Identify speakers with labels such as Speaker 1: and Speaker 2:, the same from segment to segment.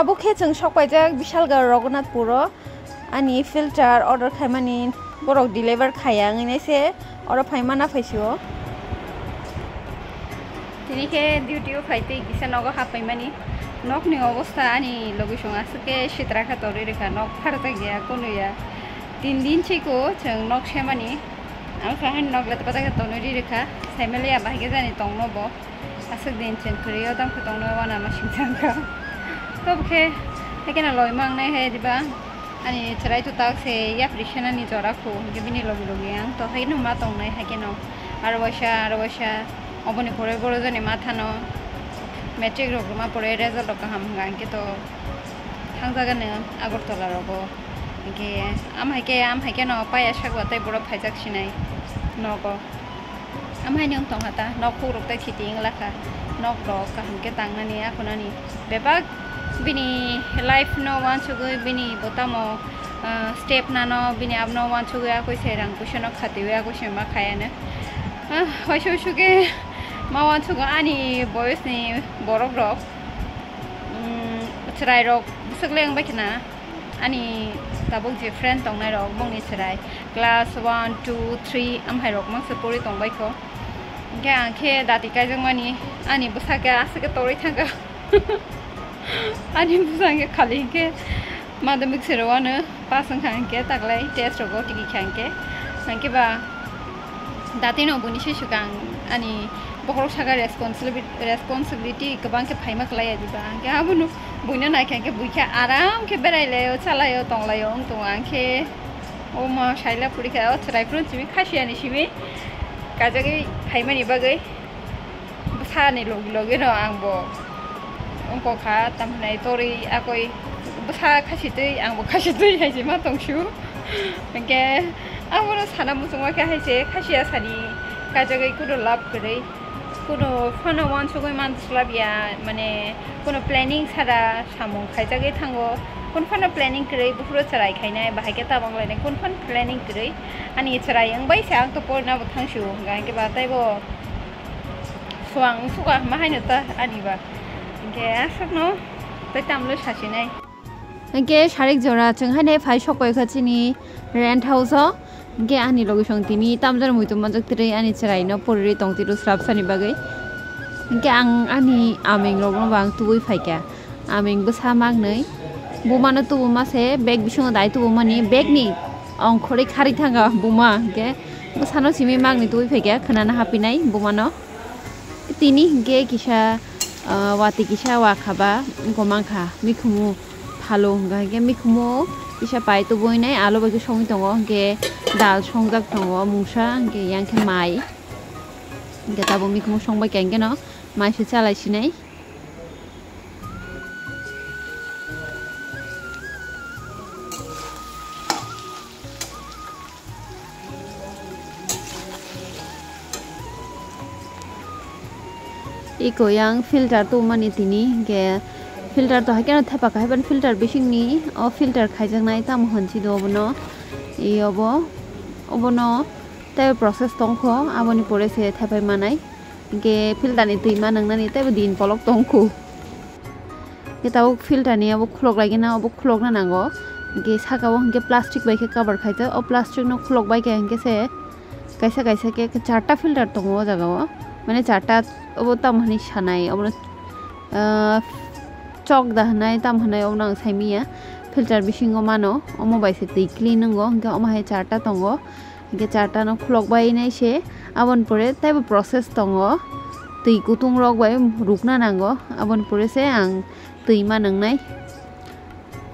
Speaker 1: abo khe chung sokpaijak Bishalgarh Raghunathpuro ani filter order khaimani borok deliver khaya nginaise oro phaimana phaisio tinike duty phaite kisa nogo hapaimani nokni obostha ani logisong asuke shitrakha tori rekha nok pharta gya konuya 3 din chiko chung nok semani amkha han nok lat pataka tonori rekha saimele abahige jani tongnobo asuk din chen khriyo dam khotongno wana masingchangka tobkhe hekena loimang nai he diba ani charai tu tak se ya prishana ni jora kho gebini logi logi ang to haino ma tong nai hakeno arwasha oboni pore boro jani mathano metric rogma pore result ka ham gang ke to thangjaga ne Agartala rogo ke am haike no paya shagwa tai boro phaijak sinai nogo am haino tong hata nok khu rok tai khiting lakha nok ro ka ham ke tangnani akhonani bebak bini life no wan chugu bini botamo step nano bini abno wan chugu akoi serang kushano khatiwa ko shema khayana hoisho shuge ma wan chugu ani boys ni borok rok chrai rok sukleng bakina ani tabuk je friend tongnai rok bongni chrai class 1 2 3 am hai rok mang sapori tongbai ko ga khe dati kai jangmani ani busaka asake tori thanga ani busange khali ke madamik serwana pasang khang ke taklai test rogo tiki khang ke sanke ba datino buni shishukang ani bokrok saga responsibility kabang ke phaima klaya diba ke abunu buina na khang ke buikha aram ke beraile chalayo tonglayo to angke oma shaila purikha chrai prun chimi khasiani simi kajagi phaima ni bagai busa ni logi no angbo ongko kha tamnai tori akoi busa khasitui angbo khasitui haije ma tongshu ke amoro sana musungwa ke haije khasia sani kajagai kudo lab krai kudo phano wan sugoi man slabia mane kono planning sara samung khaijagai thango kon phano planning krai bufuro charai khainai bahage ta banglai kon phan planning krai ani charai ang bai sang to porna bo thangshu ga ke ba tai bo suang suga ma haino ta ani ba ke asakno tai tamlo sasinai ke sharik jora chunghane phai sokoi khachini rent house ke ani logisong tini tamjar muitu manjak tiri ani charai no porri tongtiru srap sani bagai ke ang ani aming rogno bang tubui phaika aming busa magnai bumano tubu mase bag bisong dai tubu mani bag ni ong khori khari thanga buma ke busano simi magni tubui phaika khanana hapinai bumano tini ke kisa wati kisa wa khaba gomangkha mikhumu phalo ga ge mikhumu kisa pai to boinai alo bagi songi tongo ge dal songjak tongo musa ge yangkhe mai ge tabo mikhumu songbai kenge no mai se chalai sinai iko yang filter tu mani tini ge filter to hakena thapa ka ban filter bising ni o filter khaijang nai tam honchi do bono e obono tai process tongkho aboni pore se thapai manai ge filter ni tui manang nani tai din polok tongkhu ge taw filter ni abo khulok lagi na abo khulok na nango ge sakawo ge plastic bai ke cover khaita o plastic no khulok bai ke ge se kaisa ke charta filter tongo jagao mane charta obo tamhani sanai obo chok dahnai tamhanai onang saimia filter bisingo mano omo bai se tui clean ngo ge omo hai charta tongo ge charta no khulok bai nai se abon pore tai process tongo tui kutung rok bai rukna nango abon pore se ang tui manang nai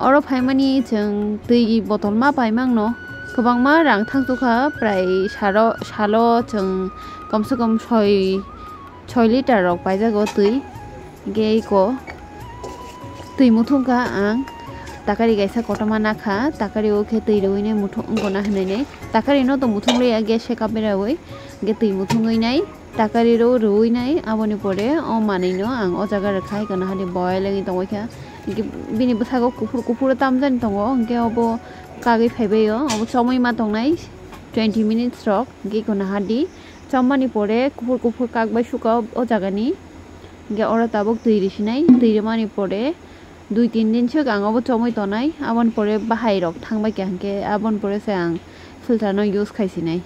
Speaker 1: oro phaimani chung tui botol ma paimang no kwbangma rang thangtukha prai salo chung komse kom 6 liter rok paijago tui ge ko tui muthungka ang takari gaisa kotoma nakha takari o khe tui roine muthung gona hanai nei takari no to muthung le age se kapera oi ge tui muthungoi nai takari ro roi nai aboni pore o manai no ang o jaga rakhai kana hali boil lagi tongoi kha ge bini busago kufur tamjan tongo ge obo kagi phaibeyo obo chomoi ma tongnai 20 minutes rok ge kona hadi chammani pore kufur kak bai suka o jagani ge ora tabok tui risinai tui mani pore 2-3 दिन सिगाङावबो चमै तनाय आबन परे बाहाय रक थांबाय के हांके आबन परे से आं फिल्टार नो यूज खाइसिनाय